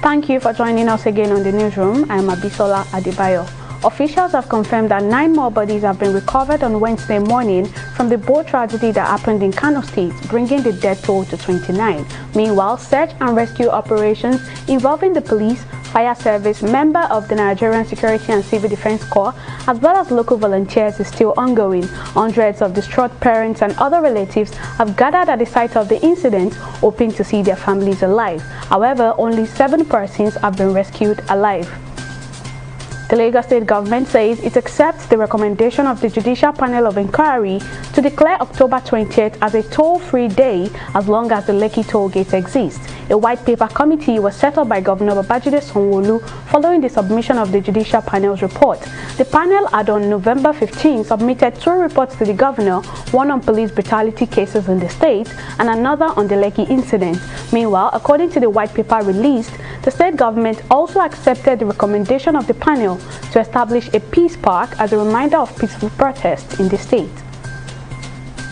Thank you for joining us again on the newsroom. I am Abisola Adebayo. Officials have confirmed that 9 more bodies have been recovered on Wednesday morning from the boat tragedy that happened in Kano State, bringing the death toll to 29. Meanwhile, search and rescue operations involving the police, fire service, member of the Nigerian Security and Civil Defense Corps, as well as local volunteers is still ongoing. Hundreds of distraught parents and other relatives have gathered at the site of the incident, hoping to see their families alive. However, only 7 persons have been rescued alive. The Lagos State government says it accepts the recommendation of the Judicial Panel of Inquiry to declare October 20th as a toll-free day as long as the Lekki toll gate exists. A white paper committee was set up by Governor Babajide Sanwo-Olu following the submission of the Judicial Panel's report. The panel had on November 15 submitted 2 reports to the governor, one on police brutality cases in the state and another on the Lekki incident. Meanwhile, according to the white paper released, the state government also accepted the recommendation of the panel to establish a peace park as a reminder of peaceful protests in the state.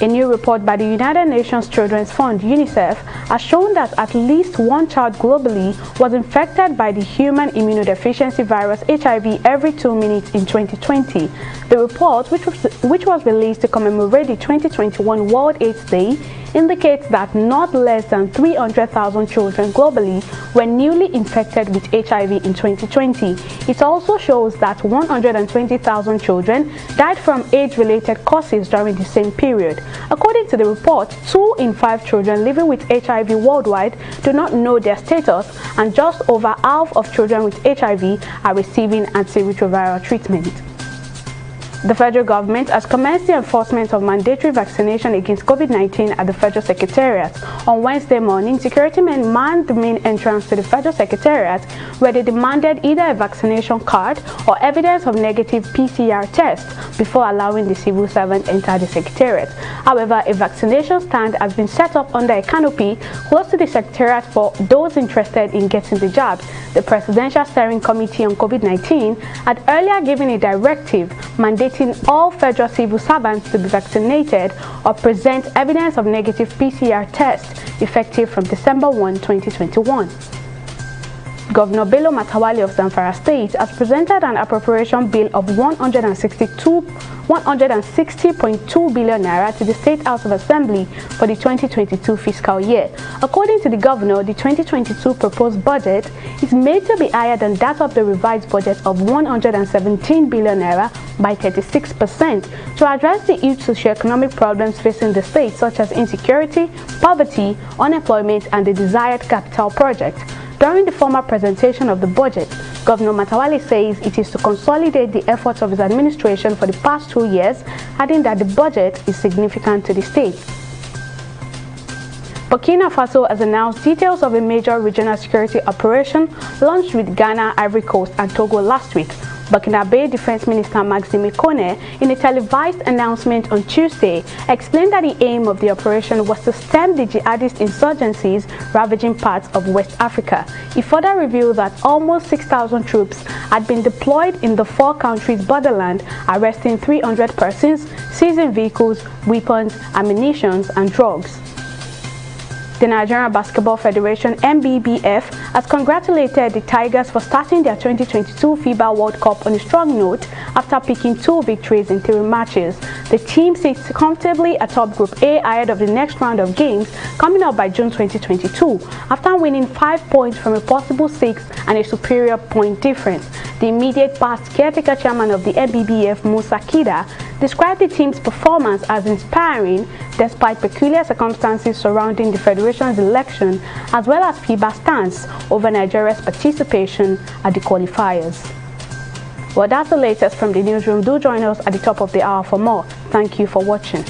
A new report by the United Nations Children's Fund, UNICEF, has shown that at least 1 child globally was infected by the human immunodeficiency virus HIV every 2 minutes in 2020. The report, which was released to commemorate the 2021 World AIDS Day, indicates that not less than 300,000 children globally were newly infected with HIV in 2020. It also shows that 120,000 children died from AIDS-related causes during the same period. According to the report, 2 in 5 children living with HIV worldwide do not know their status, and just over half of children with HIV are receiving antiretroviral treatment. The federal government has commenced the enforcement of mandatory vaccination against COVID-19 at the Federal Secretariat. On Wednesday morning, security men manned the main entrance to the Federal Secretariat, where they demanded either a vaccination card or evidence of negative PCR test before allowing the civil servant enter the Secretariat. However, a vaccination stand has been set up under a canopy close to the Secretariat for those interested in getting the jabs. The Presidential Steering Committee on COVID-19 had earlier given a directive mandating all federal civil servants to be vaccinated or present evidence of negative PCR test effective from December 1, 2021. Governor Bello Matawalle of Zamfara State has presented an appropriation bill of 160.2 billion naira to the State House of Assembly for the 2022 fiscal year. According to the governor, the 2022 proposed budget is made to be higher than that of the revised budget of 117 billion naira by 36% to address the huge socioeconomic problems facing the state, such as insecurity, poverty, unemployment, and the desired capital project. During the formal presentation of the budget, Governor Matawalle says it is to consolidate the efforts of his administration for the past 2 years, adding that the budget is significant to the state. Burkina Faso has announced details of a major regional security operation launched with Ghana, Ivory Coast, and Togo last week. Burkinabe Defense Minister Maxime Kone, in a televised announcement on Tuesday, explained that the aim of the operation was to stem the jihadist insurgencies ravaging parts of West Africa. He further revealed that almost 6,000 troops had been deployed in the 4 countries' borderland, arresting 300 persons, seizing vehicles, weapons, ammunition, and drugs. The Nigerian Basketball Federation (NBBF) has congratulated the Tigers for starting their 2022 FIBA World Cup on a strong note after picking 2 victories in 3 matches. The team sits comfortably atop Group A ahead of the next round of games coming up by June 2022 after winning 5 points from a possible 6 and a superior point difference. The immediate past caretaker chairman of the NBBF, Musa Kida, described the team's performance as inspiring despite peculiar circumstances surrounding the federation's election as well as FIBA's stance over Nigeria's participation at the qualifiers. Well, that's the latest from the newsroom. Do join us at the top of the hour for more. Thank you for watching.